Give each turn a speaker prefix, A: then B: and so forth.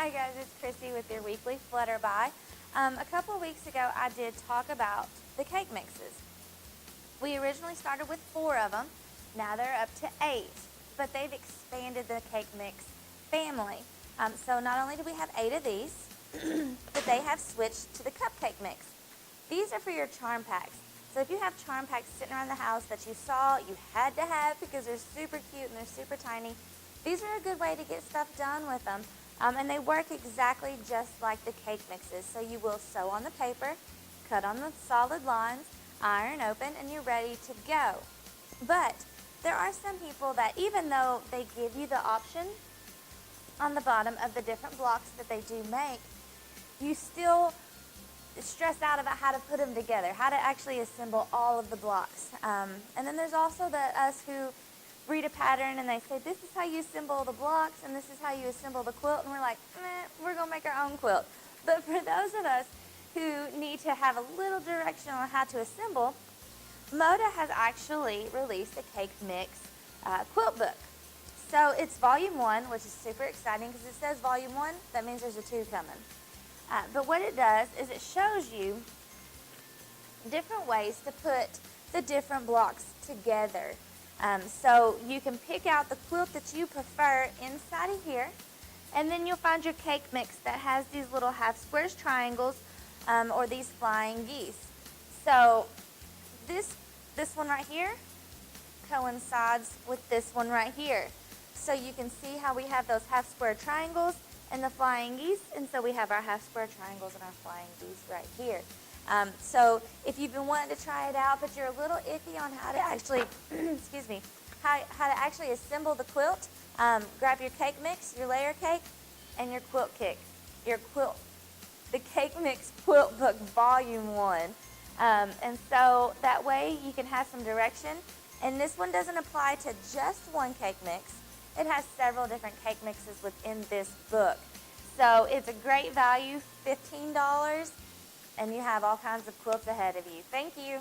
A: Hi guys, it's Chrissy with your weekly Flutterby. A couple of weeks ago I did talk about the cake mixes. We originally started with 4 of them, now they're up to 8, but they've expanded the cake mix family. So not only do we have 8 of these, but they have switched to the cupcake mix. These are for your charm packs. So if you have charm packs sitting around the house that you saw you had to have because they're super cute and they're super tiny, these are a good way to get stuff done with them. And they work exactly just like the cake mixes. So you will sew on the paper, cut on the solid lines, iron open, and you're ready to go. But there are some people that even though they give you the option on the bottom of the different blocks that they do make, you still stress out about how to put them together, how to actually assemble all of the blocks. And then there's also us who read a pattern and they say, this is how you assemble the blocks and this is how you assemble the quilt, and we're like, we're going to make our own quilt. But for those of us who need to have a little direction on how to assemble, Moda has actually released a Cake Mix quilt book. So it's volume 1, which is super exciting because it says volume 1, that means there's a 2 coming. But what it does is it shows you different ways to put the different blocks together. So you can pick out the quilt that you prefer inside of here, and then you'll find your cake mix that has these little half squares, triangles, or these flying geese. So this one right here coincides with this one right here. So you can see how we have those half square triangles and the flying geese, and so we have our half square triangles and our flying geese right here. So if you've been wanting to try it out, but you're a little iffy on how to actually, excuse me, how to actually assemble the quilt, grab your cake mix, your layer cake, and your quilt kit, the Cake Mix Quilt Book Volume 1. And so that way you can have some direction. And this one doesn't apply to just one cake mix. It has several different cake mixes within this book. So it's a great value, $15, and you have all kinds of quilts ahead of you. Thank you.